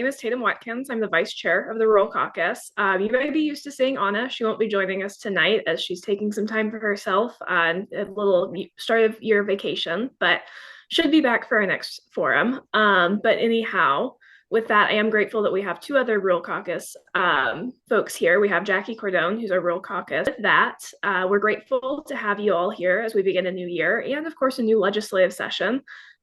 name is Tatum Watkins. I'm the vice chair of the Rural Caucus. You may be used to seeing Anna. She won't be joining us tonight as she's taking some time for herself on a little start of year vacation, but should be back for our next forum. But anyhow, with that, I am grateful that we have two other Rural Caucus folks here. We have Jackie Cordone, who's our Rural Caucus. With that, we're grateful to have you all here as we begin a new year and, of course, a new legislative session.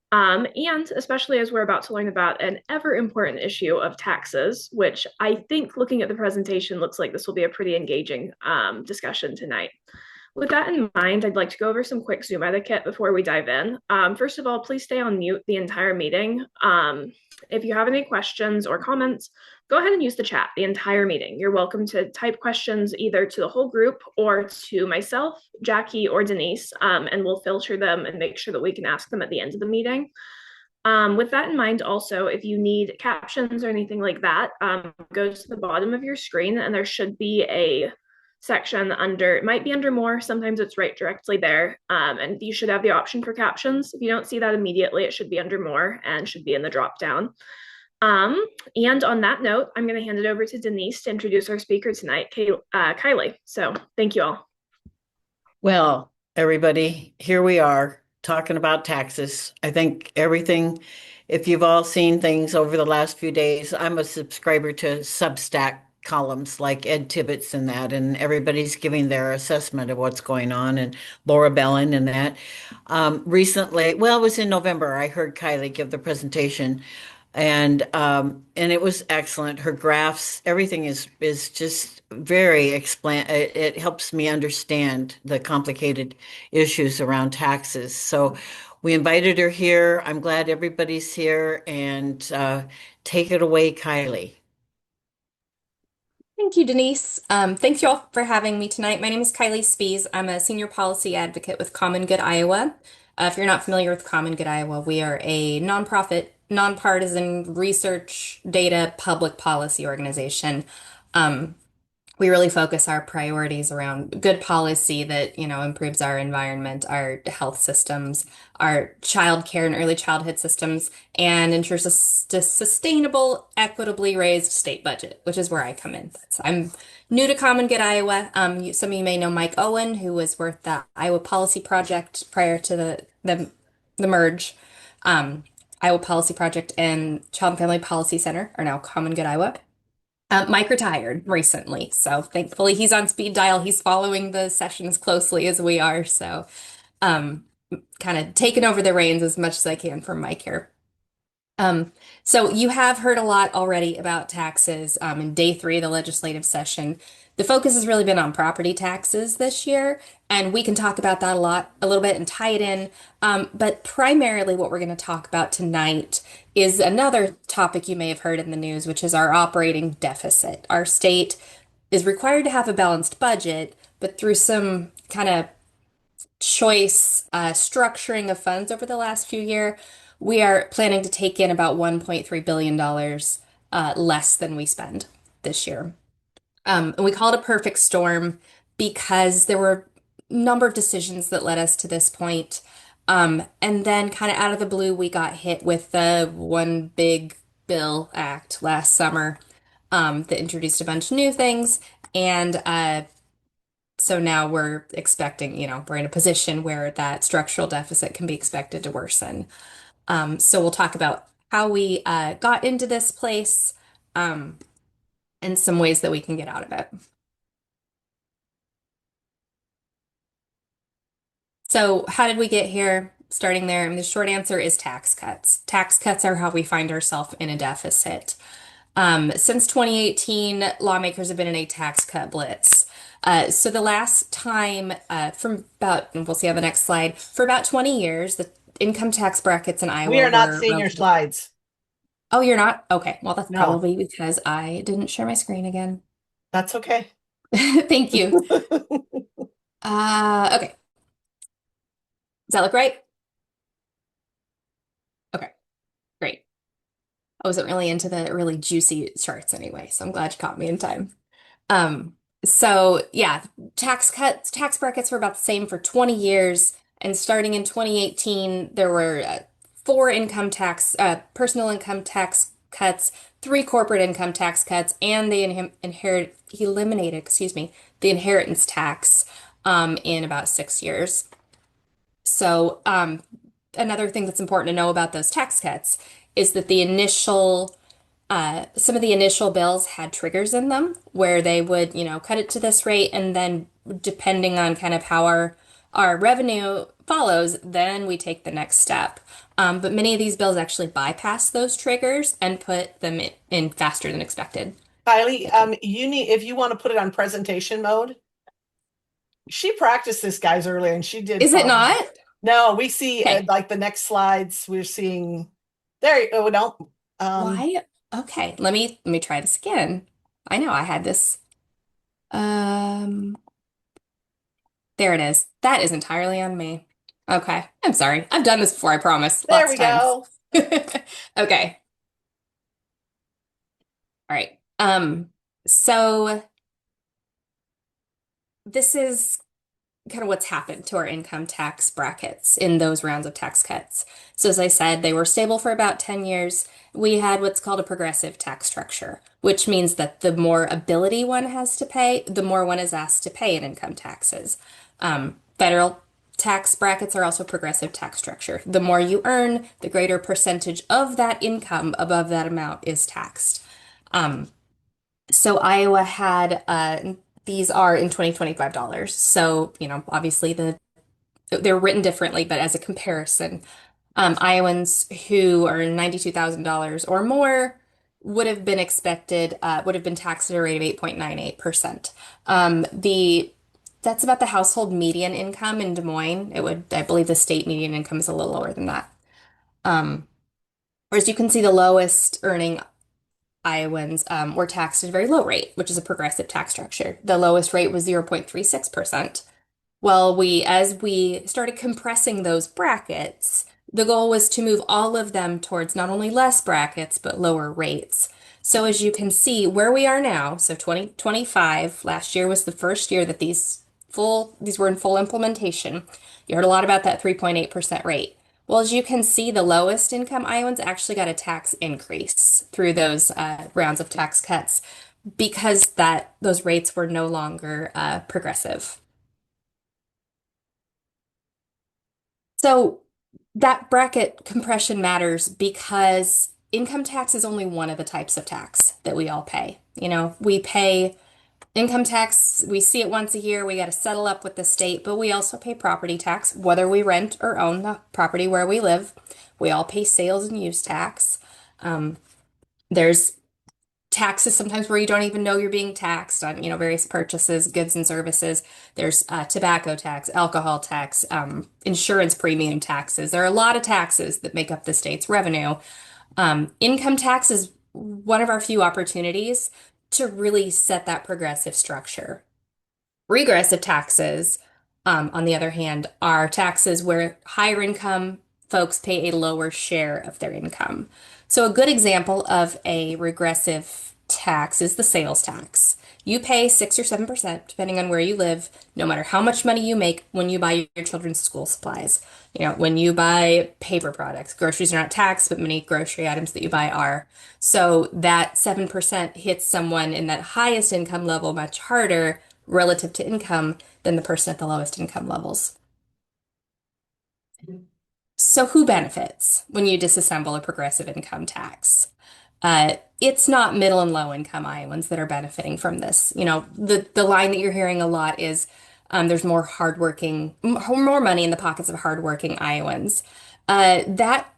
And especially as we're about to learn about an ever important issue of taxes, which I think looking at the presentation looks like this will be a pretty engaging discussion tonight. With that in mind, I'd like to go over some quick Zoom etiquette before we dive in. First of all, please stay on mute the entire meeting. If you have any questions or comments, go ahead and use the chat the entire meeting. You're welcome to type questions either to the whole group or to myself, Jackie, or Denise, and we'll filter them and make sure that we can ask them at the end of the meeting. With that in mind, also, if you need captions or anything like that, go to the bottom of your screen and there should be a section under, it might be under more, sometimes it's right directly there, and you should have the option for captions. If you don't see that immediately, it should be under more and should be in the drop down. And on that note, I'm going to hand it over to Denise to introduce our speaker tonight, Kylie. So thank you all. Well, everybody, here we are talking about taxes. I think everything, if you've all seen things over the last few days, I'm a subscriber to Substack columns like Ed Tibbetts and that, and everybody's giving their assessment of what's going on, and Laura Bellin and that. Recently, well, it was in November, I heard Kylie give the presentation, and it was excellent. Her graphs, everything is just very it helps me understand the complicated issues around taxes. So we invited her here. I'm glad everybody's here, and take it away, Kylie. Thank you, Denise. Thanks you all for having me tonight. My name is Kylie Spies. I'm a senior policy advocate with Common Good Iowa. If you're not familiar with Common Good Iowa, we are a nonprofit, nonpartisan research data public policy organization. We really focus our priorities around good policy that, improves our environment, our health systems, our child care and early childhood systems, and ensures a sustainable, equitably raised state budget, which is where I come in. So I'm new to Common Good Iowa. Some of you may know Mike Owen, who was with the Iowa Policy Project prior to the merge. Iowa Policy Project and Child and Family Policy Center are now Common Good Iowa. Mike retired recently, so thankfully he's on speed dial. He's following the sessions closely as we are, so kind of taking over the reins as much as I can from Mike here. So you have heard a lot already about taxes in day 3 of the legislative session. The focus has really been on property taxes this year, and we can talk about that a little bit and tie it in. But primarily what we're going to talk about tonight is another topic you may have heard in the news, which is our operating deficit. Our state is required to have a balanced budget, but through some kind of choice structuring of funds over the last few years, we are planning to take in about $1.3 billion less than we spend this year. And we call it a perfect storm because there were a number of decisions that led us to this point. And then kind of out of the blue, we got hit with the One Big Bill Act last summer that introduced a bunch of new things. And so now we're expecting, we're in a position where that structural deficit can be expected to worsen. So we'll talk about how we got into this place and some ways that we can get out of it. So how did we get here? Starting there, and the short answer is tax cuts. Tax cuts are how we find ourselves in a deficit. Since 2018, lawmakers have been in a tax cut blitz. So the last time, from about, and we'll see on the next slide, for about 20 years, the income tax brackets in Iowa We are not were seeing your slides. Oh, you're not? Okay. Well, that's No. probably because I didn't share my screen again. That's okay. Thank you. Okay. Does that look right? Okay, great. I wasn't really into the really juicy charts anyway, so I'm glad you caught me in time. So yeah, tax brackets were about the same for 20 years, and starting in 2018, there were 4 personal income tax cuts three corporate income tax cuts, and they eliminated, excuse me, the inheritance tax in about 6 years. So, another thing that's important to know about those tax cuts is that some of the initial bills had triggers in them where they would, cut it to this rate, and then depending on kind of how our revenue follows, then we take the next step. But many of these bills actually bypass those triggers and put them in faster than expected. Kylie, you need if you want to put it on presentation mode. She practiced this, guys, earlier, and she did Is it fine. not? No, we see Okay. like the next slides. We're seeing there. Oh no, Why? Okay, let me try this again. I know I had this. Um, there it is. That is entirely on me. Okay, I'm sorry. I've done this before, I promise. there Lots we of times. go. Okay. All right. So this is kind of what's happened to our income tax brackets in those rounds of tax cuts. So, as I said, they were stable for about 10 years. We had what's called a progressive tax structure, which means that the more ability one has to pay, the more one is asked to pay in income taxes. Federal tax brackets are also progressive tax structure. The more you earn, the greater percentage of that income above that amount is taxed. Um, so Iowa had these are in 2025 dollars. So, obviously they're written differently, but as a comparison, Iowans who earn $92,000 or more would have been taxed at a rate of 8.98%. The That's about the household median income in Des Moines. I believe the state median income is a little lower than that. Um, Whereas you can see the lowest earning Iowans were taxed at a very low rate, which is a progressive tax structure. The lowest rate was 0.36%. Well, as we started compressing those brackets, the goal was to move all of them towards not only less brackets, but lower rates. So as you can see where we are now, so 2025, last year was the first year that these were in full implementation. You heard a lot about that 3.8% rate. Well, as you can see, the lowest income Iowans actually got a tax increase through those rounds of tax cuts because those rates were no longer progressive. So that bracket compression matters because income tax is only one of the types of tax that we all pay. We pay income tax, we see it once a year, we got to settle up with the state, but we also pay property tax, whether we rent or own the property where we live. We all pay sales and use tax. There's taxes sometimes where you don't even know you're being taxed on, various purchases, goods and services. There's tobacco tax, alcohol tax, insurance premium taxes. There are a lot of taxes that make up the state's revenue. Income tax is one of our few opportunities to really set that progressive structure. Regressive taxes, on the other hand, are taxes where higher income folks pay a lower share of their income. So, a good example of a regressive tax is the sales tax. You pay 6 or 7%, depending on where you live, no matter how much money you make when you buy your children's school supplies. When you buy paper products, groceries are not taxed, but many grocery items that you buy are. So, that 7% hits someone in that highest income level much harder relative to income than the person at the lowest income levels. So who benefits when you disassemble a progressive income tax? It's not middle and low income Iowans that are benefiting from this. The line that you're hearing a lot is there's more money in the pockets of hardworking Iowans. That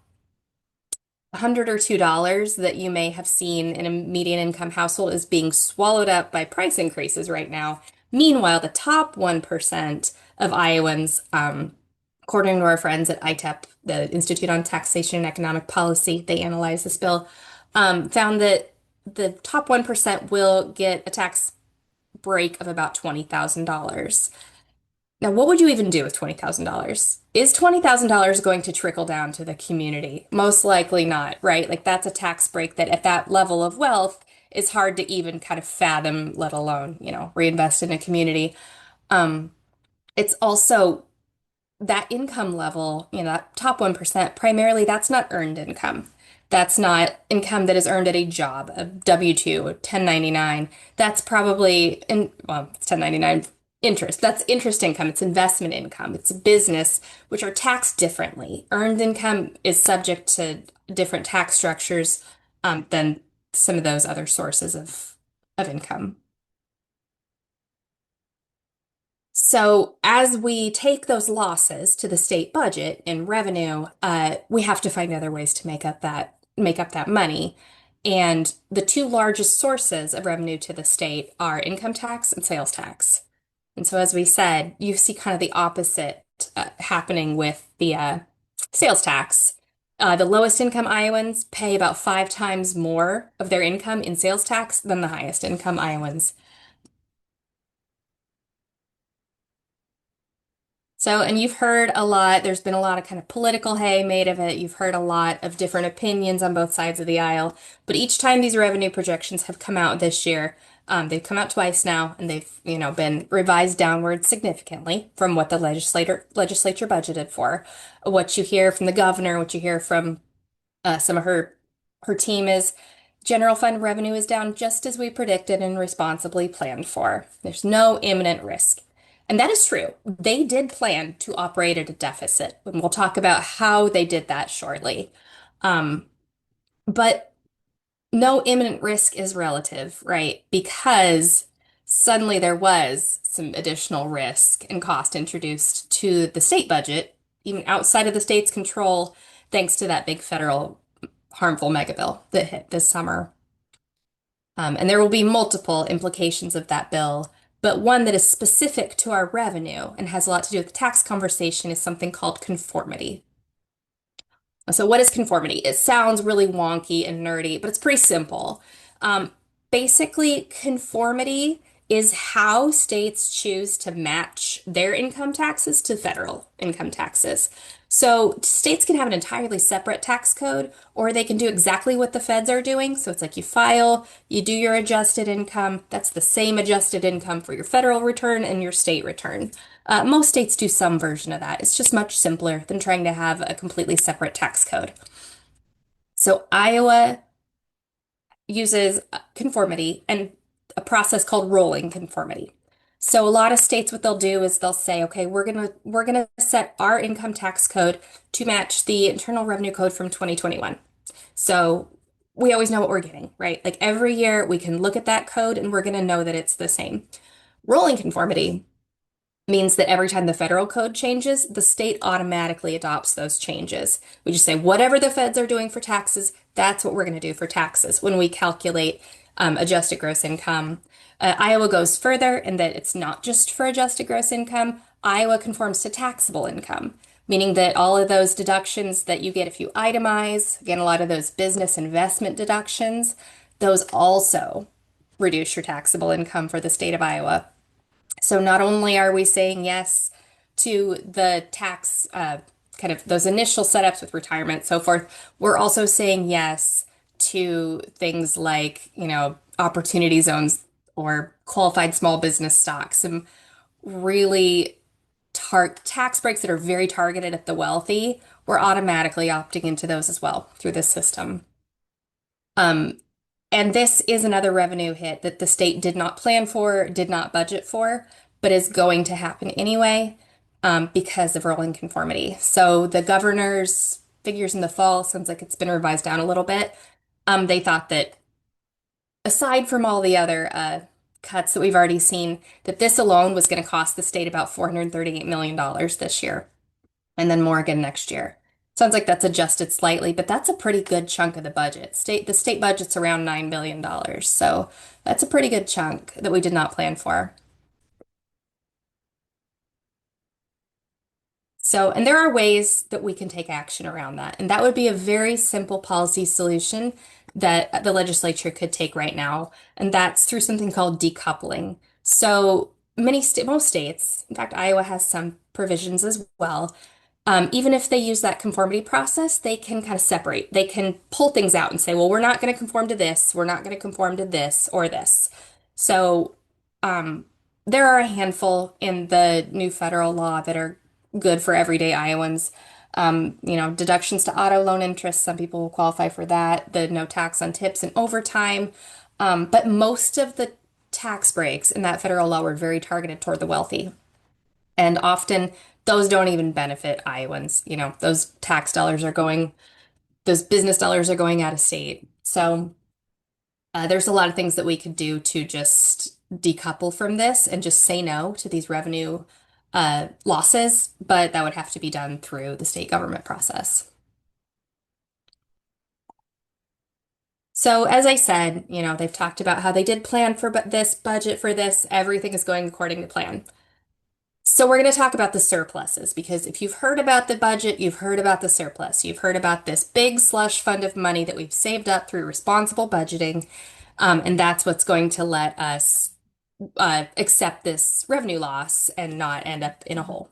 $100 or $2 that you may have seen in a median income household is being swallowed up by price increases right now. Meanwhile, the top 1% of Iowans, according to our friends at ITEP, the Institute on Taxation and Economic Policy, they analyzed this bill, found that the top 1% will get a tax break of about $20,000. Now, what would you even do with $20,000? Is $20,000 going to trickle down to the community? Most likely not, right? Like that's a tax break that at that level of wealth is hard to even kind of fathom, let alone, reinvest in a community. Um, it's also that income level, that top 1%, primarily that's not earned income. That's not income that is earned at a job, a W-2, a 1099. That's probably it's 1099 interest. That's interest income. It's investment income. It's business, which are taxed differently. Earned income is subject to different tax structures than some of those other sources of income. So as we take those losses to the state budget in revenue, we have to find other ways to make up that money. And the two largest sources of revenue to the state are income tax and sales tax. And so, as we said, you see kind of the opposite happening with the sales tax. The lowest income Iowans pay about 5 times more of their income in sales tax than the highest income Iowans. So, and you've heard a lot, there's been a lot of kind of political hay made of it. You've heard a lot of different opinions on both sides of the aisle. But each time these revenue projections have come out this year, they've come out twice now, and they've, been revised downward significantly from what the legislature budgeted for. What you hear from the governor, what you hear from some of her team is general fund revenue is down just as we predicted and responsibly planned for. There's no imminent risk. And that is true. They did plan to operate at a deficit, and we'll talk about how they did that shortly. Um, but no imminent risk is relative, right? Because suddenly there was some additional risk and cost introduced to the state budget, even outside of the state's control, thanks to that big federal harmful mega bill that hit this summer. And there will be multiple implications of that bill, but one that is specific to our revenue and has a lot to do with the tax conversation is something called conformity. So, what is conformity? It sounds really wonky and nerdy, but it's pretty simple. Um, Basically, conformity is how states choose to match their income taxes to federal income taxes. So, states can have an entirely separate tax code, or they can do exactly what the feds are doing. So, it's like you file, you do your adjusted income. That's the same adjusted income for your federal return and your state return. Most states do some version of that. It's just much simpler than trying to have a completely separate tax code. So Iowa uses conformity and a process called rolling conformity. So a lot of states, what they'll do is they'll say, okay, we're gonna set our income tax code to match the Internal Revenue Code from 2021. So we always know what we're getting, right? Like every year we can look at that code and we're gonna know that it's the same. Rolling conformity means that every time the federal code changes, the state automatically adopts those changes. We just say, whatever the feds are doing for taxes, that's what we're going to do for taxes when we calculate adjusted gross income. Iowa goes further in that it's not just for adjusted gross income. Iowa conforms to taxable income, meaning that all of those deductions that you get if you itemize, again, a lot of those business investment deductions, those also reduce your taxable income for the state of Iowa. So not only are we saying yes to the tax, kind of those initial setups with retirement, so forth, we're also saying yes to things like, opportunity zones or qualified small business stocks, some really tax breaks that are very targeted at the wealthy. We're automatically opting into those as well through this system. Um, and this is another revenue hit that the state did not plan for, did not budget for, but is going to happen anyway, because of rolling conformity. So the governor's figures in the fall sounds like it's been revised down a little bit. They thought that aside from all the other cuts that we've already seen, that this alone was going to cost the state about $438 million this year, and then more again next year. Sounds like that's adjusted slightly, but that's a pretty good chunk of the budget. The state budget's around $9 billion, so that's a pretty good chunk that we did not plan for. So, and there are ways that we can take action around that, and that would be a very simple policy solution that the legislature could take right now, and that's through something called decoupling. So, most states, in fact, Iowa has some provisions as well. Even if they use that conformity process, they can kind of separate. They can pull things out and say, well, we're not going to conform to this, we're not going to conform to this or this. So there are a handful in the new federal law that are good for everyday Iowans. Deductions to auto loan interest, some people will qualify for that, the no tax on tips and overtime. But most of the tax breaks in that federal law were very targeted toward the wealthy. And often those don't even benefit Iowans. Those tax dollars are going, those business dollars are going out of state. So there's a lot of things that we could do to just decouple from this and just say no to these revenue losses, but that would have to be done through the state government process. So as I said, they've talked about how they did plan for this budget for this. Everything is going according to plan. So we're going to talk about the surpluses because if you've heard about the budget, you've heard about the surplus. You've heard about this big slush fund of money that we've saved up through responsible budgeting. And that's what's going to let us accept this revenue loss and not end up in a hole.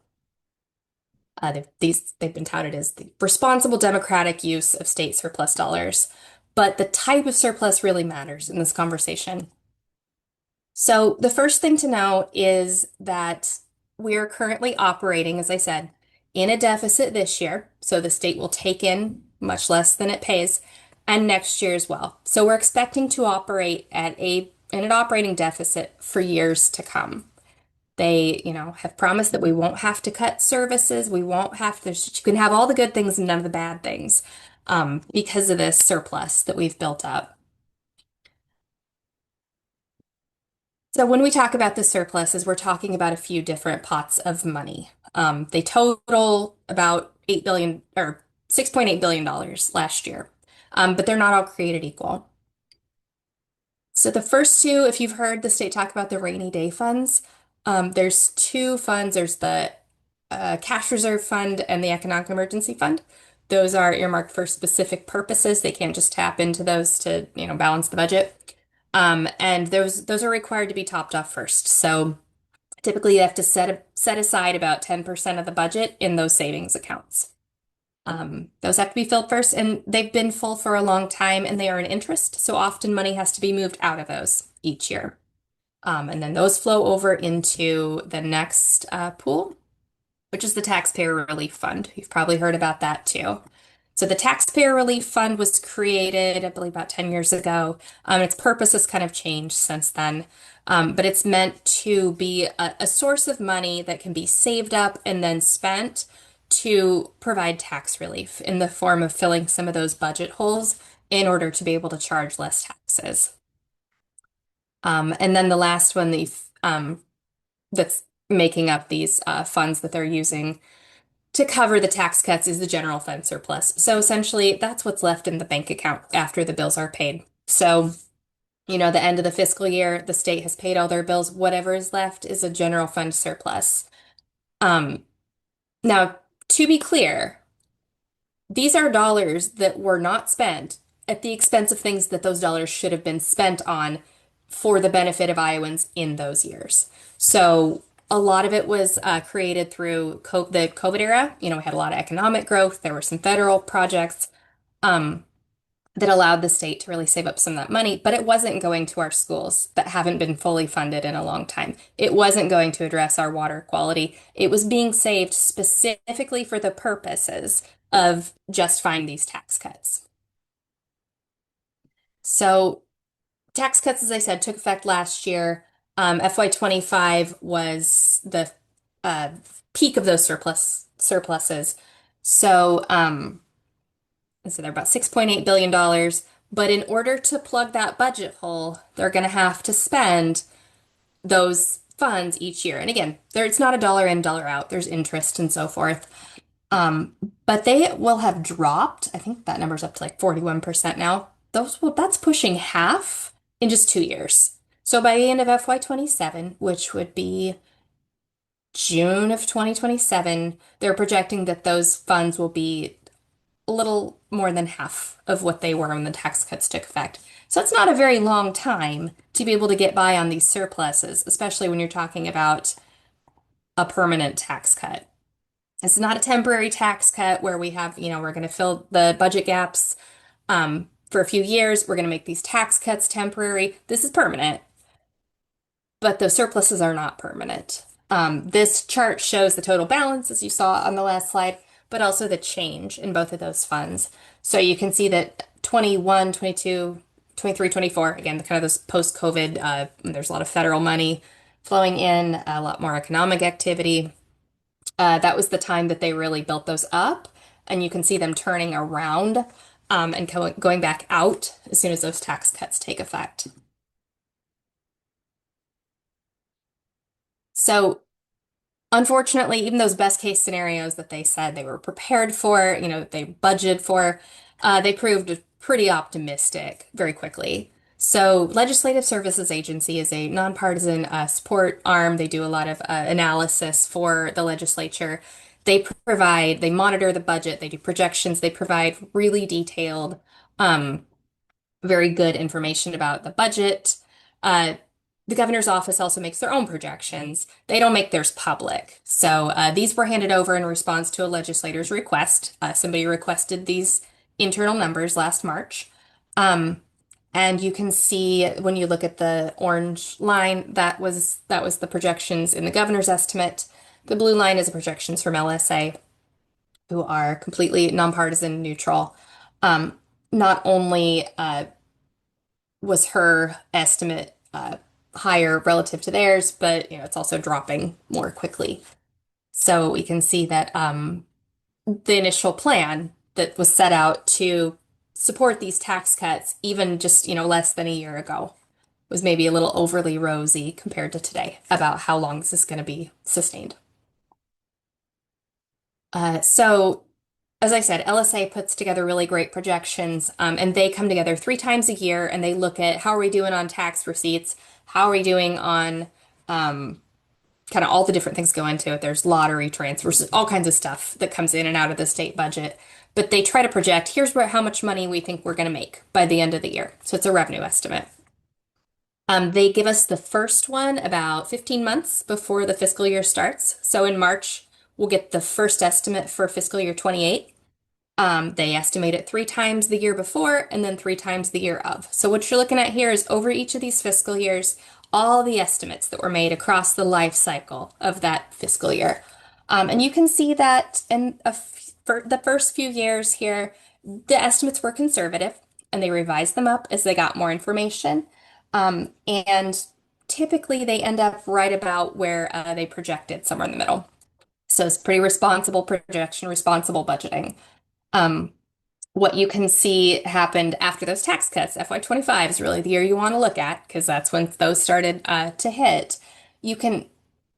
They've been touted as the responsible democratic use of state surplus dollars. But the type of surplus really matters in this conversation. So the first thing to know is that we are currently operating, as I said, in a deficit this year. So the state will take in much less than it pays, and next year as well. So we're expecting to operate in an operating deficit for years to come. They, have promised that we won't have to cut services. We won't have to, you can have all the good things and none of the bad things, because of this surplus that we've built up. So when we talk about the surpluses, we're talking about a few different pots of money. They total about $8 billion or $6.8 billion last year, but they're not all created equal. So the first two, if you've heard the state talk about the rainy day funds, there's two funds. There's the cash reserve fund and the economic emergency fund. Those are earmarked for specific purposes. They can't just tap into those to, balance the budget. And those are required to be topped off first. So typically you have to set aside about 10% of the budget in those savings accounts. Those have to be filled first, and they've been full for a long time and they earn interest. So often money has to be moved out of those each year. And then those flow over into the next pool, which is the Taxpayer Relief Fund. You've probably heard about that too. So the Taxpayer Relief Fund was created, I believe, about 10 years ago. Its purpose has kind of changed since then, but it's meant to be a source of money that can be saved up and then spent to provide tax relief in the form of filling some of those budget holes in order to be able to charge less taxes. And then the last one that's making up these funds that they're using to cover the tax cuts is the general fund surplus. So essentially, that's what's left in the bank account after the bills are paid. So, the end of the fiscal year, the state has paid all their bills. Whatever is left is a general fund surplus. Now, to be clear, these are dollars that were not spent at the expense of things that those dollars should have been spent on for the benefit of Iowans in those years. So a lot of it was created through the COVID era. We had a lot of economic growth. There were some federal projects that allowed the state to really save up some of that money, but it wasn't going to our schools that haven't been fully funded in a long time. It wasn't going to address our water quality. It was being saved specifically for the purposes of justifying these tax cuts. So tax cuts, as I said, took effect last year. FY25 was the peak of those surpluses. So they're about $6.8 billion. But in order to plug that budget hole, they're going to have to spend those funds each year. And again, it's not a dollar in, dollar out. There's interest and so forth. But they will have dropped. I think that number's up to like 41% now. That's pushing half in just 2 years. So by the end of FY27, which would be June of 2027, they're projecting that those funds will be a little more than half of what they were when the tax cuts took effect. So it's not a very long time to be able to get by on these surpluses, especially when you're talking about a permanent tax cut. It's not a temporary tax cut where we have, we're going to fill the budget gaps for a few years. We're going to make these tax cuts temporary. This is permanent, but the surpluses are not permanent. This chart shows the total balance, as you saw on the last slide, but also the change in both of those funds. So you can see that 21, 22, 23, 24, again, kind of those post-COVID, there's a lot of federal money flowing in, a lot more economic activity. That was the time that they really built those up, and you can see them turning around and going back out as soon as those tax cuts take effect. So unfortunately, even those best case scenarios that they said they were prepared for, they budgeted for, they proved pretty optimistic very quickly. So, Legislative Services Agency is a nonpartisan support arm. They do a lot of analysis for the legislature. They monitor the budget, they do projections, they provide really detailed, um, very good information about the budget. Uh, the governor's office also makes their own projections. They don't make theirs public. So these were handed over in response to a legislator's request. Somebody requested these internal numbers last March. Um, and you can see when you look at the orange line, that was the projections in the governor's estimate. The blue line is the projections from LSA, who are completely nonpartisan, neutral. Um, Not only was her estimate higher relative to theirs, but it's also dropping more quickly. So we can see that the initial plan that was set out to support these tax cuts, even just less than a year ago, was maybe a little overly rosy compared to today about how long this is going to be sustained. So as I said, LSA puts together really great projections, and they come together 3 times a year and they look at how are we doing on tax receipts, how are we doing on kind of all the different things go into it. There's lottery transfers, all kinds of stuff that comes in and out of the state budget. But they try to project here's how much money we think we're going to make by the end of the year. So it's a revenue estimate. They give us the first one about 15 months before the fiscal year starts. So in March, we'll get the first estimate for fiscal year 28. They estimate it 3 times the year before and then 3 times the year of. So what you're looking at here is over each of these fiscal years, all the estimates that were made across the life cycle of that fiscal year. And you can see that for the first few years here, the estimates were conservative and they revised them up as they got more information. And typically they end up right about where they projected, somewhere in the middle. So it's pretty responsible projection, responsible budgeting. Um, what you can see happened after those tax cuts, FY25 is really the year you want to look at because that's when those started to hit. You can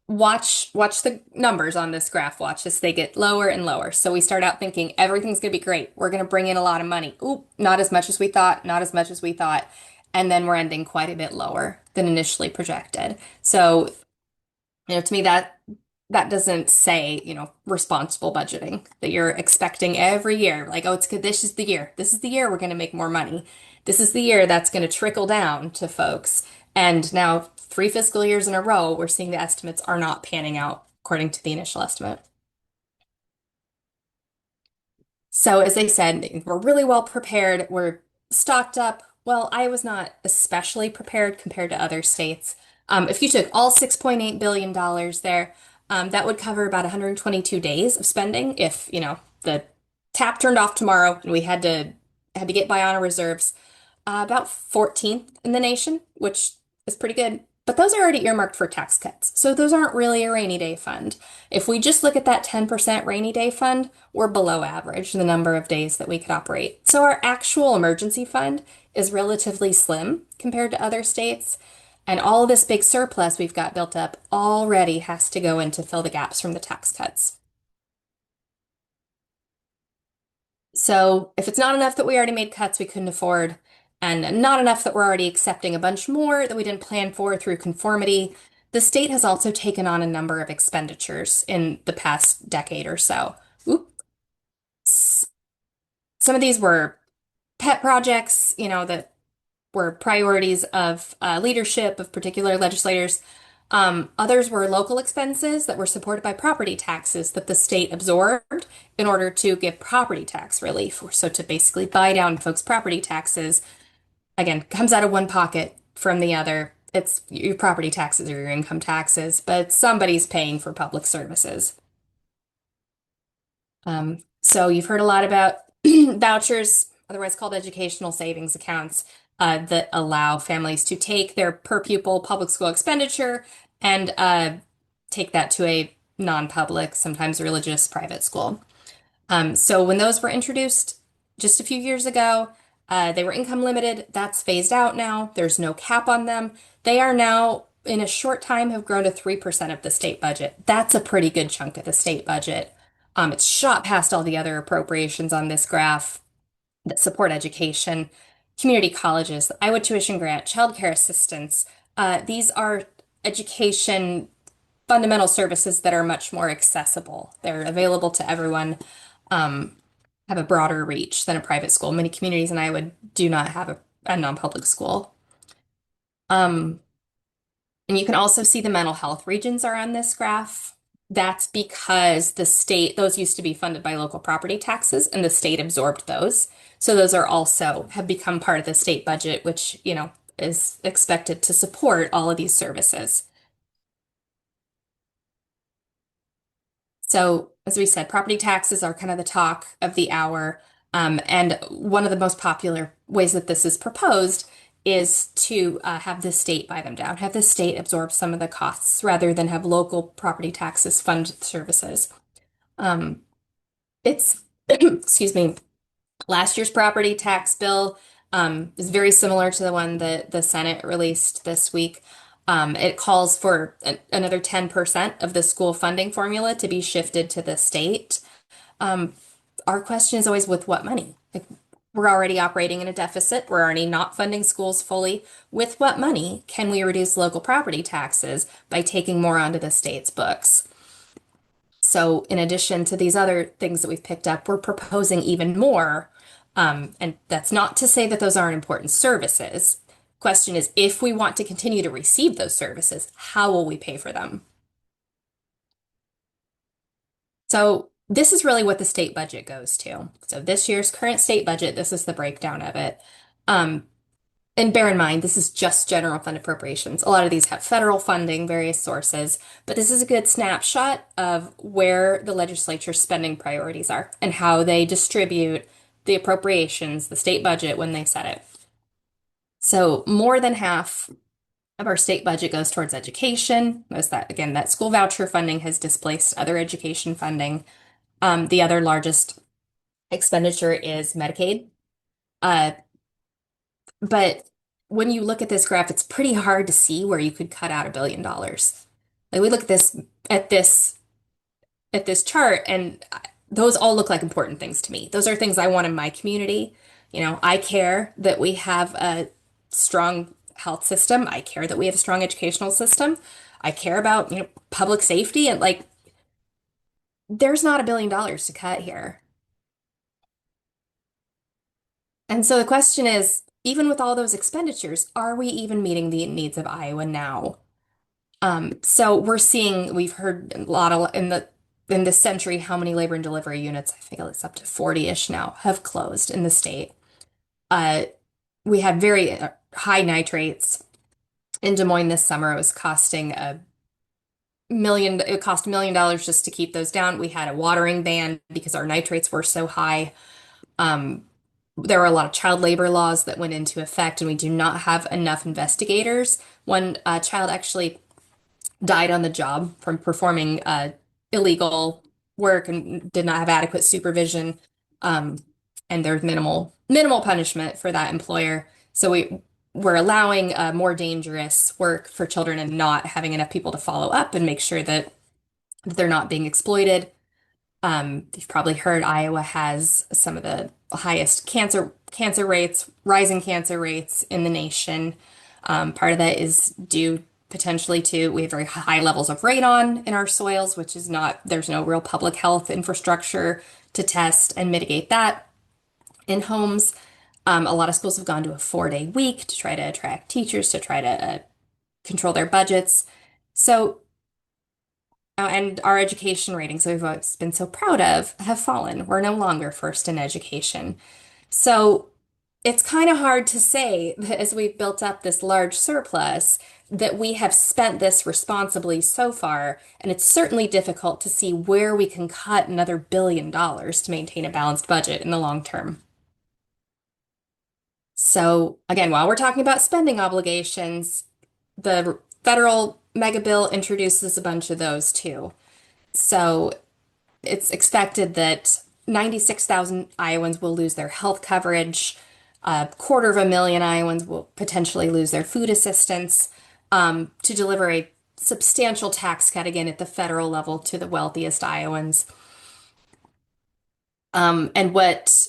watch the numbers on this graph. Watch as they get lower and lower. So we start out thinking everything's going to be great. We're going to bring in a lot of money. Oop, not as much as we thought, not as much as we thought. And then we're ending quite a bit lower than initially projected. So, to me, that doesn't say, responsible budgeting that you're expecting every year. Like, oh, it's good. This is the year. This is the year we're going to make more money. This is the year that's going to trickle down to folks. And now 3 fiscal years in a row, we're seeing the estimates are not panning out according to the initial estimate. So as I said, we're really well prepared. We're stocked up. Well, Iowa's not especially prepared compared to other states. If you took all $6.8 billion there, that would cover about 122 days of spending if, the tap turned off tomorrow and we had to get by on our reserves. About 14th in the nation, which is pretty good. But those are already earmarked for tax cuts. So those aren't really a rainy day fund. If we just look at that 10% rainy day fund, we're below average the number of days that we could operate. So our actual emergency fund is relatively slim compared to other states. And all of this big surplus we've got built up already has to go in to fill the gaps from the tax cuts. So if it's not enough that we already made cuts we couldn't afford, and not enough that we're already accepting a bunch more that we didn't plan for through conformity, the state has also taken on a number of expenditures in the past decade or so. Oop. Some of these were pet projects, that were priorities of leadership of particular legislators. Others were local expenses that were supported by property taxes that the state absorbed in order to give property tax relief, or so to basically buy down folks' property taxes. Again, comes out of one pocket from the other. It's your property taxes or your income taxes, but somebody's paying for public services. So you've heard a lot about vouchers, otherwise called educational savings accounts, that allow families to take their per pupil public school expenditure and take that to a non-public, sometimes religious private school. So when those were introduced just a few years ago, they were income limited. That's phased out now. There's no cap on them. They are now, in a short time, have grown to 3% of the state budget. That's a pretty good chunk of the state budget. It's shot past all the other appropriations on this graph that support education, community colleges, Iowa tuition grant, childcare assistance. These are education fundamental services that are much more accessible. They're available to everyone, um, have a broader reach than a private school. Many communities in Iowa do not have a non-public school. Um, and you can also see the mental health regions are on this graph. That's because the state, those used to be funded by local property taxes, and the state absorbed those. So those are also have become part of the state budget, which, is expected to support all of these services. So, as we said, property taxes are kind of the talk of the hour. And one of the most popular ways that this is proposed is to have the state buy them down, have the state absorb some of the costs rather than have local property taxes fund services. Um, it's, excuse me, last year's property tax bill is very similar to the one that the Senate released this week. It calls for another 10% of the school funding formula to be shifted to the state. Um, our question is always with what money? Like, we're already operating in a deficit. We're already not funding schools fully. With what money can we reduce local property taxes by taking more onto the state's books? So, in addition to these other things that we've picked up, we're proposing even more. And that's not to say that those aren't important services. Question is, if we want to continue to receive those services, how will we pay for them? So, this is really what the state budget goes to. So, this year's current state budget, this is the breakdown of it. Um, and bear in mind, this is just general fund appropriations. A lot of these have federal funding, various sources, but this is a good snapshot of where the legislature's spending priorities are and how they distribute the appropriations, the state budget when they set it. So more than half of our state budget goes towards education. Notice that, again, that school voucher funding has displaced other education funding. The other largest expenditure is Medicaid. Uh, But when you look at this graph, it's pretty hard to see where you could cut out $1 billion. Like we look at this at this chart, and those all look like important things to me. Those are things I want in my community. I care that we have a strong health system. I care that we have a strong educational system. I care about, public safety, and like there's not $1 billion to cut here. And so the question is, even with all those expenditures, are we even meeting the needs of Iowa now? So we've heard a lot in this century how many labor and delivery units, I think it's up to 40-ish now, have closed in the state. Uh, we had very high nitrates in Des Moines this summer. It cost $1 million just to keep those down. We had a watering ban because our nitrates were so high. Um, there were a lot of child labor laws that went into effect, and we do not have enough investigators. One child actually died on the job from performing illegal work and did not have adequate supervision. Um, and there's minimal punishment for that employer. So we're allowing more dangerous work for children and not having enough people to follow up and make sure that they're not being exploited. You've probably heard Iowa has some of the highest cancer rates, rising cancer rates in the nation. Part of that is due potentially to we have very high levels of radon in our soils, which is not, there's no real public health infrastructure to test and mitigate that in homes. A lot of schools have gone to a 4-day week to try to attract teachers, to try to control their budgets. So and our education ratings that we've always been so proud of have fallen. We're no longer first in education. So it's kind of hard to say that as we've built up this large surplus that we have spent this responsibly so far, and it's certainly difficult to see where we can cut another $1 billion to maintain a balanced budget in the long term. So again, while we're talking about spending obligations, the federal mega bill introduces a bunch of those too. So it's expected that 96,000 Iowans will lose their health coverage. A quarter of a million Iowans will potentially lose their food assistance, to deliver a substantial tax cut again at the federal level to the wealthiest Iowans. And what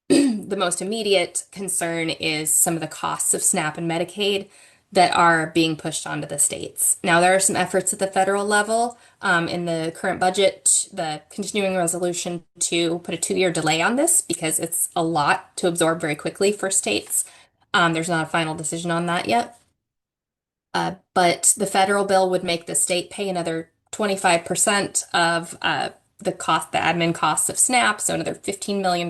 the most immediate concern is some of the costs of SNAP and Medicaid that are being pushed onto the states. Now, there are some efforts at the federal level, in the current budget, the continuing resolution to put a 2-year delay on this because it's a lot to absorb very quickly for states. There's not a final decision on that yet. But the federal bill would make the state pay another 25% of the admin costs of SNAP, so another $15 million.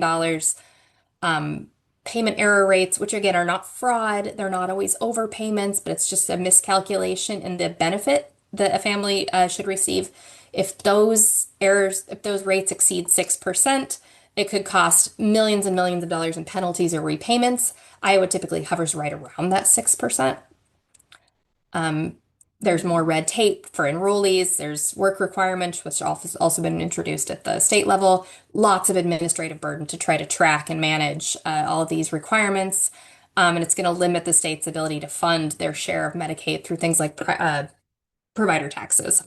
Payment error rates, which again are not fraud, they're not always overpayments, but it's just a miscalculation in the benefit that a family should receive. If those rates exceed 6%, it could cost millions and millions of dollars in penalties or repayments. Iowa typically hovers right around that 6%. Um, there's more red tape for enrollees. There's work requirements, which have also been introduced at the state level. Lots of administrative burden to try to track and manage all of these requirements. And it's going to limit the state's ability to fund their share of Medicaid through things like provider taxes.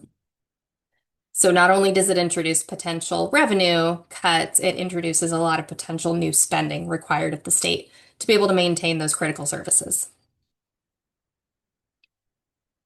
So not only does it introduce potential revenue cuts, it introduces a lot of potential new spending required of the state to be able to maintain those critical services.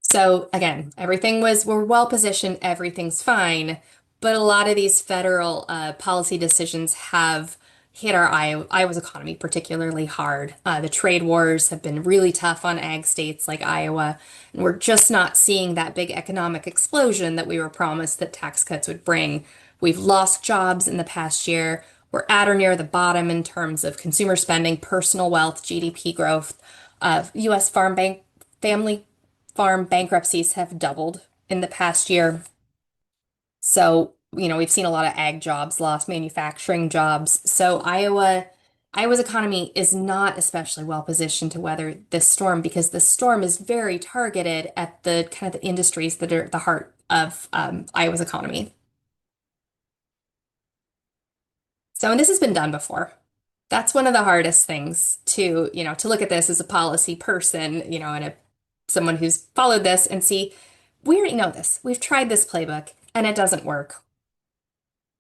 So again, we're well positioned, everything's fine, but a lot of these federal policy decisions have hit Iowa's economy particularly hard. The trade wars have been really tough on ag states like Iowa, and we're just not seeing that big economic explosion that we were promised that tax cuts would bring. We've lost jobs in the past year. We're at or near the bottom in terms of consumer spending, personal wealth, GDP growth. U.S. family farm bankruptcies have doubled in the past year. So, we've seen a lot of ag jobs lost, manufacturing jobs. So Iowa's economy is not especially well positioned to weather this storm because the storm is very targeted at the kind of the industries that are at the heart of Iowa's economy. So, and this has been done before. That's one of the hardest things to look at this as a policy person, and someone who's followed this and see, we already know this. We've tried this playbook and it doesn't work.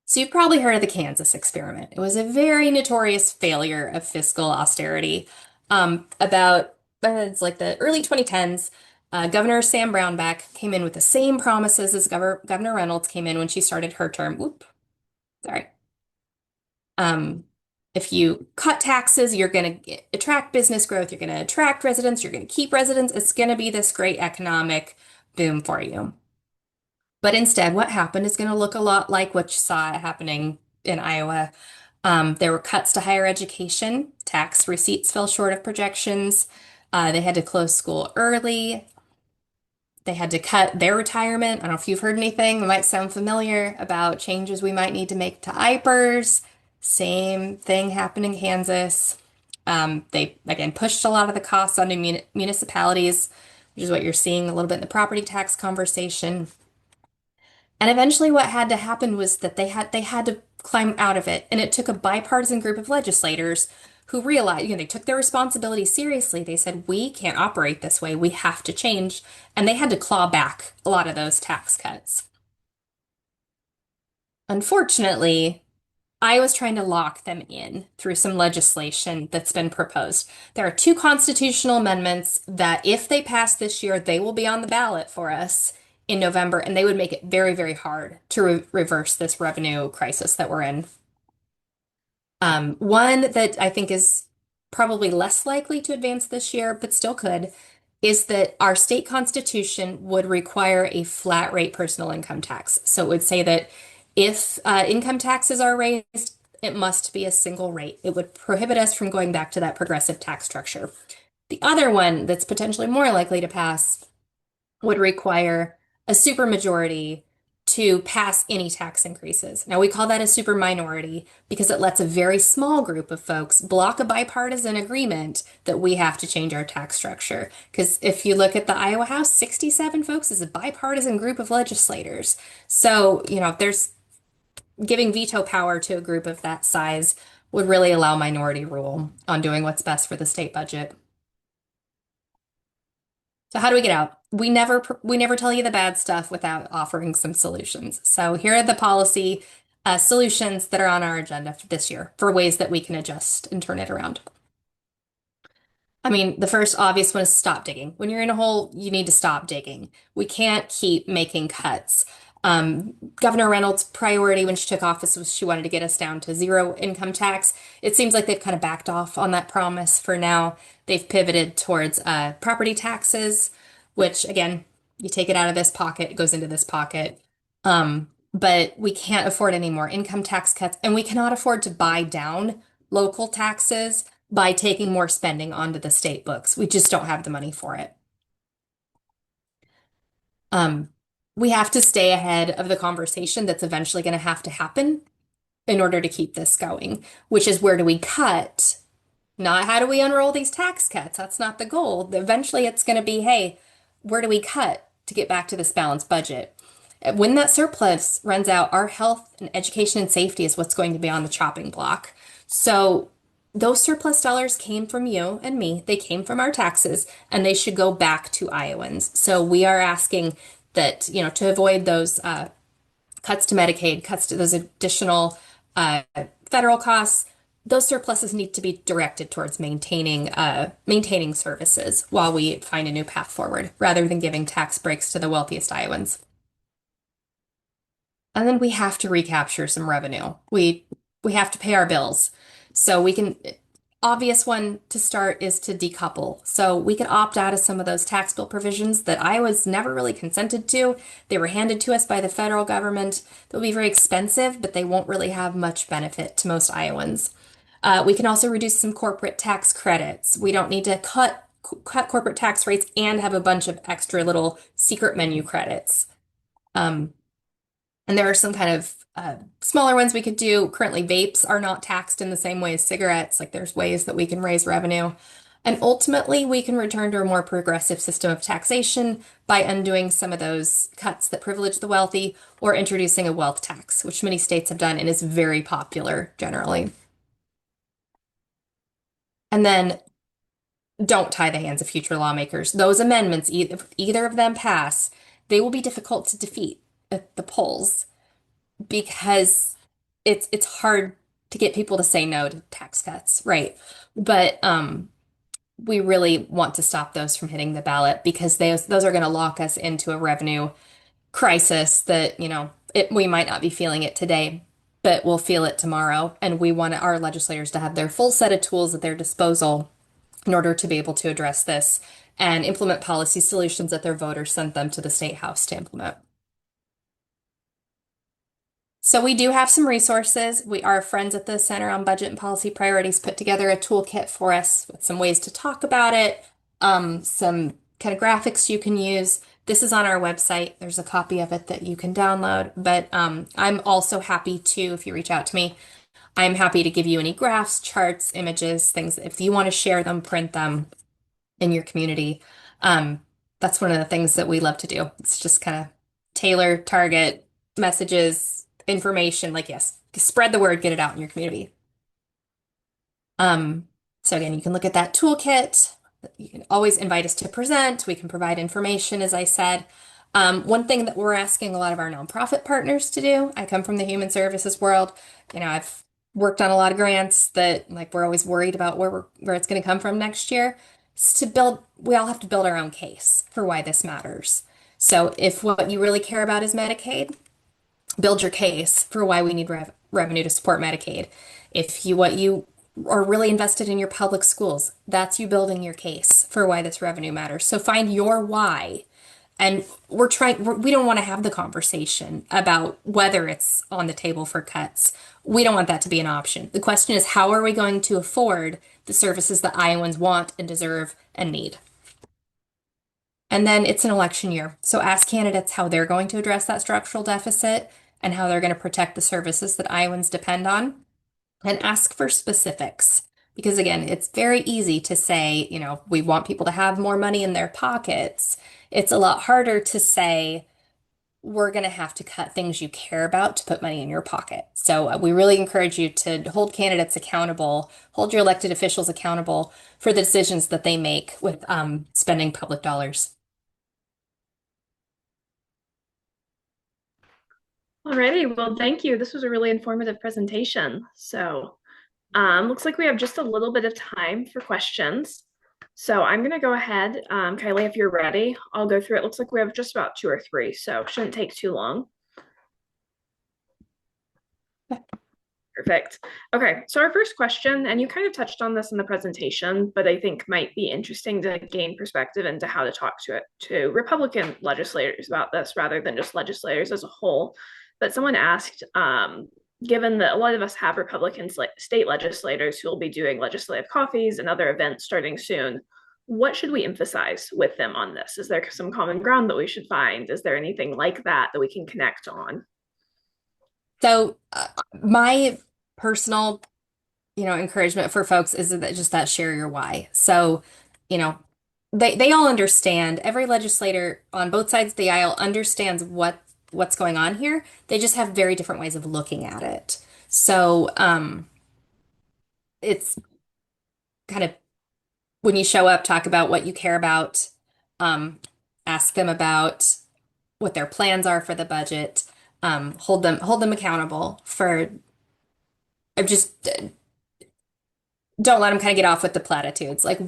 So you've probably heard of the Kansas experiment. It was a very notorious failure of fiscal austerity. It's like the early 2010s. Governor Sam Brownback came in with the same promises as Governor Reynolds came in when she started her term. Whoop, sorry. Um, if you cut taxes, you're going to attract business growth, you're going to attract residents, you're going to keep residents. It's going to be this great economic boom for you. But instead, what happened is going to look a lot like what you saw happening in Iowa. There were cuts to higher education, tax receipts fell short of projections. They had to close school early. They had to cut their retirement. I don't know if you've heard anything that might sound familiar about changes we might need to make to IPERS. Same thing happened in Kansas. They, again, pushed a lot of the costs onto municipalities, which is what you're seeing a little bit in the property tax conversation. And eventually what had to happen was that they had to climb out of it. And it took a bipartisan group of legislators who realized, they took their responsibility seriously. They said, we can't operate this way. We have to change. And they had to claw back a lot of those tax cuts. Unfortunately, I was trying to lock them in through some legislation that's been proposed. There are two constitutional amendments that, if they pass this year, they will be on the ballot for us in November, and they would make it very, very hard to reverse this revenue crisis that we're in. One that I think is probably less likely to advance this year, but still could, is that our state constitution would require a flat rate personal income tax. So it would say that if income taxes are raised it must be a single rate. It would prohibit us from going back to that progressive tax structure. The other one that's potentially more likely to pass would require a supermajority to pass any tax increases. Now, we call that a superminority because it lets a very small group of folks block a bipartisan agreement that we have to change our tax structure. Because if you look at the Iowa House, 67 folks is a bipartisan group of legislators. So, there's giving veto power to a group of that size would really allow minority rule on doing what's best for the state budget. So how do we get out? We never tell you the bad stuff without offering some solutions. So here are the policy solutions that are on our agenda for this year for ways that we can adjust and turn it around. I mean, the first obvious one is stop digging. When you're in a hole, you need to stop digging. We can't keep making cuts. Governor Reynolds' priority when she took office was she wanted to get us down to zero income tax. It seems like they've kind of backed off on that promise for now. They've pivoted towards property taxes, which again, you take it out of this pocket, it goes into this pocket. But we can't afford any more income tax cuts, and we cannot afford to buy down local taxes by taking more spending onto the state books. We just don't have the money for it. We have to stay ahead of the conversation that's eventually going to have to happen in order to keep this going, which is where do we cut? Not how do we unroll these tax cuts? That's not the goal. Eventually, it's going to be, hey, where do we cut to get back to this balanced budget? When that surplus runs out, our health and education and safety is what's going to be on the chopping block. So those surplus dollars came from you and me. They came from our taxes, and they should go back to Iowans. So we are asking that, to avoid those cuts to Medicaid, cuts to those additional federal costs, those surpluses need to be directed towards maintaining services while we find a new path forward, rather than giving tax breaks to the wealthiest Iowans. And then we have to recapture some revenue. We have to pay our bills. So obvious one to start is to decouple. So we could opt out of some of those tax bill provisions that Iowa's never really consented to. They were handed to us by the federal government. They'll be very expensive, but they won't really have much benefit to most Iowans. We can also reduce some corporate tax credits. We don't need to cut corporate tax rates and have a bunch of extra little secret menu credits. And there are some kind of smaller ones we could do. Currently, vapes are not taxed in the same way as cigarettes. Like there's ways that we can raise revenue. And ultimately, we can return to a more progressive system of taxation by undoing some of those cuts that privilege the wealthy or introducing a wealth tax, which many states have done and is very popular generally. And then don't tie the hands of future lawmakers. Those amendments, either of them pass, they will be difficult to defeat at the polls because it's hard to get people to say no to tax cuts, right? But we really want to stop those from hitting the ballot because those are going to lock us into a revenue crisis that, we might not be feeling it today, but we'll feel it tomorrow. And we want our legislators to have their full set of tools at their disposal in order to be able to address this and implement policy solutions that their voters sent them to the state house to implement. So we do have some resources. Our friends at the Center on Budget and Policy Priorities put together a toolkit for us with some ways to talk about it, some kind of graphics you can use. This is on our website. There's a copy of it that you can download, but I'm also happy to, if you reach out to me, I'm happy to give you any graphs, charts, images, things. If you want to share them, print them in your community. That's one of the things that we love to do. It's just kind of tailor, target messages, information, like, yes, spread the word, get it out in your community. So again, you can look at that toolkit. You can always invite us to present. We can provide information, as I said. One thing that we're asking a lot of our nonprofit partners to do, I come from the human services world. I've worked on a lot of grants that we're always worried about where it's going to come from next year. We all have to build our own case for why this matters. So if what you really care about is Medicaid, build your case for why we need revenue to support Medicaid. What you are really invested in your public schools, that's you building your case for why this revenue matters. So find your why And we don't want to have the conversation about whether it's on the table for cuts. We don't want that to be an option. The question is, how are we going to afford the services that Iowans want and deserve and need? And then it's an election year. So ask candidates how they're going to address that structural deficit and how they're going to protect the services that Iowans depend on. And ask for specifics. Because again, it's very easy to say, we want people to have more money in their pockets. It's a lot harder to say, we're going to have to cut things you care about to put money in your pocket. So we really encourage you to hold candidates accountable, hold your elected officials accountable for the decisions that they make with spending public dollars. Alrighty, well, thank you. This was a really informative presentation. So, looks like we have just a little bit of time for questions. So I'm going to go ahead, Kylie, if you're ready, I'll go through it. Looks like we have just about 2 or 3, so shouldn't take too long. Perfect. Okay, so our first question, and you kind of touched on this in the presentation, but I think might be interesting to gain perspective into how to talk to Republican legislators about this rather than just legislators as a whole. But someone asked, given that a lot of us have Republican state legislators who will be doing legislative coffees and other events starting soon, what should we emphasize with them on this? Is there some common ground that we should find? Is there anything like that that we can connect on? So my personal, encouragement for folks is that just that share your why. So, you know, they all understand, every legislator on both sides of the aisle understands what's going on here. They just have very different ways of looking at it. So, it's kind of when you show up, talk about what you care about, um, ask them about what their plans are for the budget, hold them accountable for just don't let them kind of get off with the platitudes. Like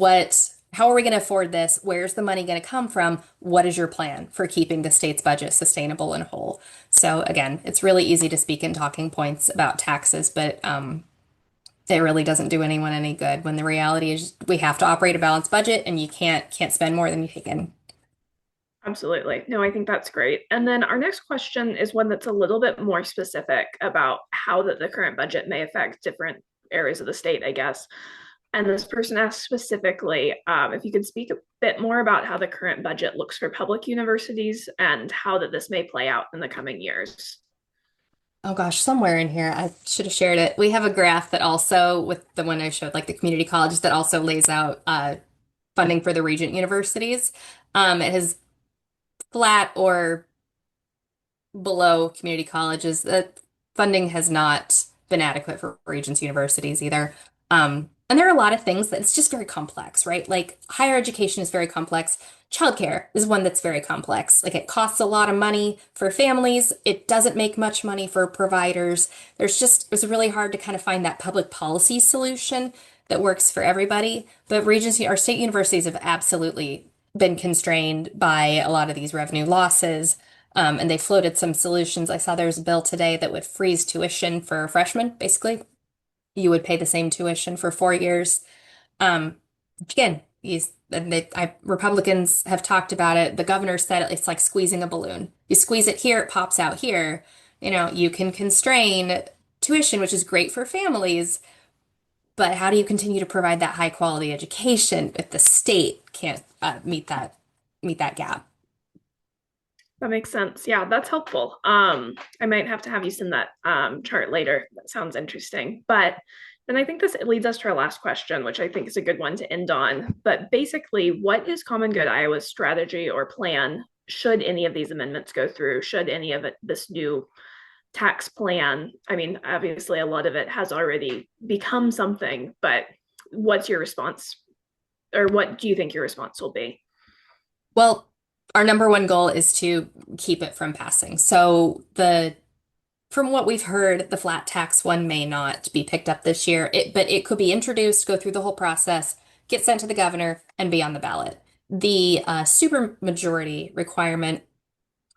how are we going to afford this? Where's the money going to come from? What is your plan for keeping the state's budget sustainable and whole? So again, it's really easy to speak in talking points about taxes, but it really doesn't do anyone any good when the reality is we have to operate a balanced budget and you can't spend more than you take in. Absolutely. No, I think that's great. And then our next question is one that's a little bit more specific about how the current budget may affect different areas of the state, I guess. And this person asked specifically if you could speak a bit more about how the current budget looks for public universities and how this may play out in the coming years. Oh gosh, somewhere in here, I should have shared it. We have a graph that also, with the one I showed, like the community colleges, that also lays out funding for the regent universities. It has flat or below community colleges. The funding has not been adequate for regents universities either. And there are a lot of things that it's just very complex, right? Like higher education is very complex. Childcare is one that's very complex. Like it costs a lot of money for families. It doesn't make much money for providers. It's really hard to kind of find that public policy solution that works for everybody. But Regency, our state universities have absolutely been constrained by a lot of these revenue losses. And they floated some solutions. I saw there's a bill today that would freeze tuition for freshmen, basically. You would pay the same tuition for 4 years. Again, Republicans have talked about it. The governor said it's like squeezing a balloon. You squeeze it here, it pops out here. You can constrain tuition, which is great for families, but how do you continue to provide that high quality education if the state can't meet that gap? That makes sense. Yeah, that's helpful. I might have to have you send that chart later. That sounds interesting. But then I think this leads us to our last question, which I think is a good one to end on. But basically, what is Common Good Iowa's strategy or plan should any of these amendments go through? Should any of this new tax plan? I mean, obviously, a lot of it has already become something, but what's your response, or what do you think your response will be? Well, our number one goal is to keep it from passing. So from what we've heard, the flat tax one may not be picked up this year, but it could be introduced, go through the whole process, get sent to the governor, and be on the ballot. The supermajority requirement,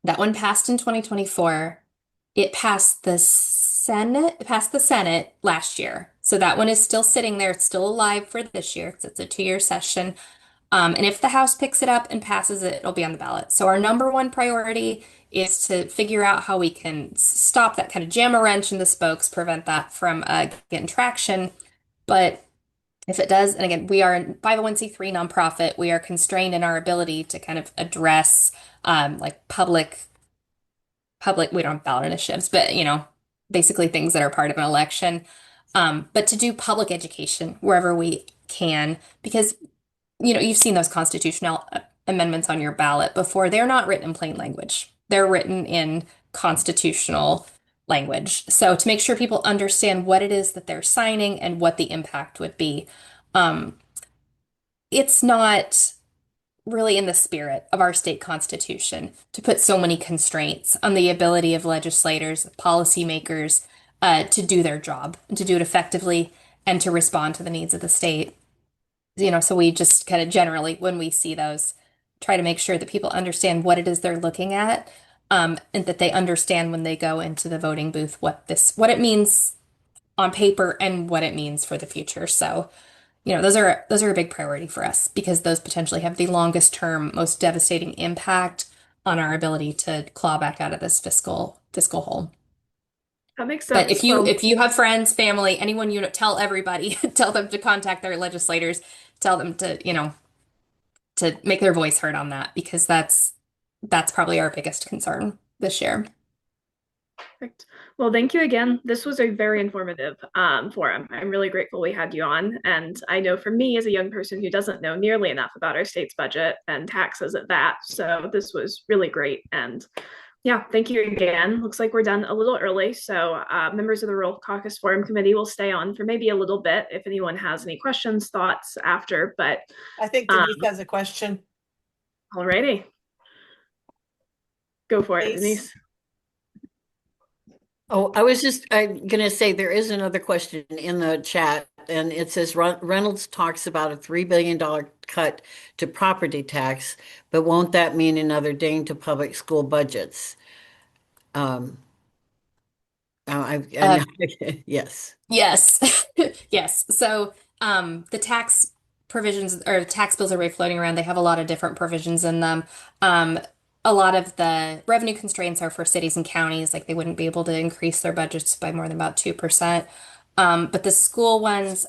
that one passed in 2024. It passed the Senate last year. So that one is still sitting there. It's still alive for this year because it's a 2-year session. And if the House picks it up and passes it, it'll be on the ballot. So our number one priority is to figure out how we can stop that, kind of jam a wrench in the spokes, prevent that from getting traction. But if it does, and again, we are a 501(c)(3) nonprofit, we are constrained in our ability to kind of address like public, we don't have ballot initiatives, but basically things that are part of an election. But to do public education wherever we can, because you've seen those constitutional amendments on your ballot before. They're not written in plain language. They're written in constitutional language. So to make sure people understand what it is that they're signing and what the impact would be. Um, it's not really in the spirit of our state constitution to put so many constraints on the ability of legislators, policymakers, to do their job and to do it effectively and to respond to the needs of the state. So we just kind of generally, when we see those, try to make sure that people understand what it is they're looking at, and that they understand when they go into the voting booth what it means on paper and what it means for the future. So, those are a big priority for us because those potentially have the longest term, most devastating impact on our ability to claw back out of this fiscal hole. That makes But sense. if you have friends, family, anyone tell everybody, tell them to contact their legislators, tell them to make their voice heard on that because that's probably our biggest concern this year. Perfect. Well, thank you again. This was a very informative forum. I'm really grateful we had you on. And I know for me, as a young person who doesn't know nearly enough about our state's budget and taxes at that, so this was really great. And yeah, thank you again. Looks like we're done a little early. So members of the Rural Caucus Forum Committee will stay on for maybe a little bit if anyone has any questions, thoughts after. But I think Denise has a question. Alrighty. Go for it, Denise. Oh, I was just going to say there is another question in the chat, and it says Reynolds talks about a $3 billion cut to property tax, but won't that mean another ding to public school budgets? Yes. Yes. Yes. So the tax provisions or tax bills are really floating around. They have a lot of different provisions in them. Um, a lot of the revenue constraints are for cities and counties, like they wouldn't be able to increase their budgets by more than about 2%. But the school ones,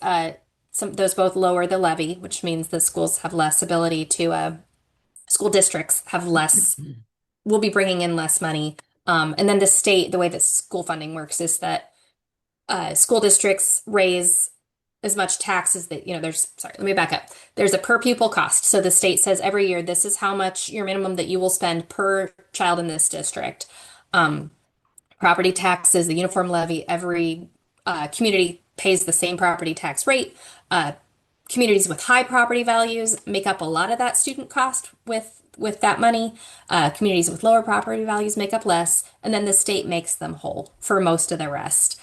those both lower the levy, which means the schools have less ability to, school districts have less, will be bringing in less money. And then the state, the way that school funding works is that school districts raise as much taxes that, sorry, let me back up. There's a per pupil cost. So the state says every year, this is how much your minimum that you will spend per child in this district. Property taxes, the uniform levy, every community pays the same property tax rate. Communities with high property values make up a lot of that student cost with that money. Communities with lower property values make up less, and then the state makes them whole for most of the rest.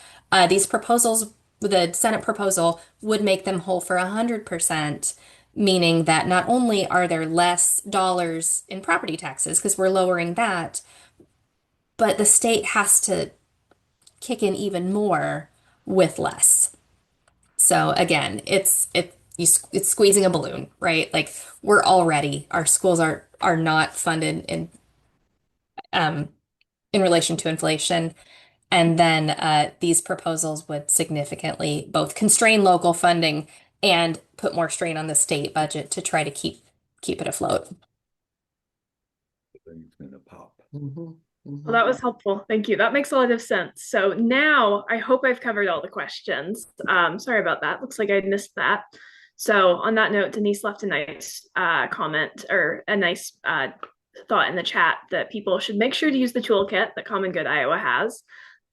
These proposals, the Senate proposal, would make them whole for 100%, meaning that not only are there less dollars in property taxes, because we're lowering that, but the state has to kick in even more with less. So again, it's squeezing a balloon, right? Like our schools are not funded in relation to inflation. And then these proposals would significantly both constrain local funding and put more strain on the state budget to try to keep it afloat. Thing's gonna pop. Well, that was helpful. Thank you. That makes a lot of sense. So now I hope I've covered all the questions. Sorry about that. Looks like I missed that. So on that note, Denise left a nice comment or a nice thought in the chat that people should make sure to use the toolkit that Common Good Iowa has.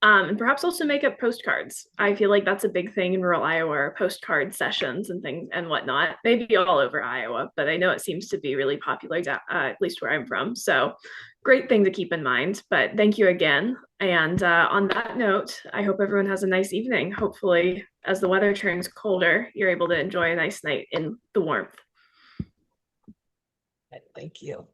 And perhaps also make up postcards. I feel like that's a big thing in rural Iowa, postcard sessions and things and whatnot. Maybe all over Iowa, but I know it seems to be really popular, at least where I'm from. So great thing to keep in mind. But thank you again. And on that note, I hope everyone has a nice evening. Hopefully, as the weather turns colder, you're able to enjoy a nice night in the warmth. Thank you.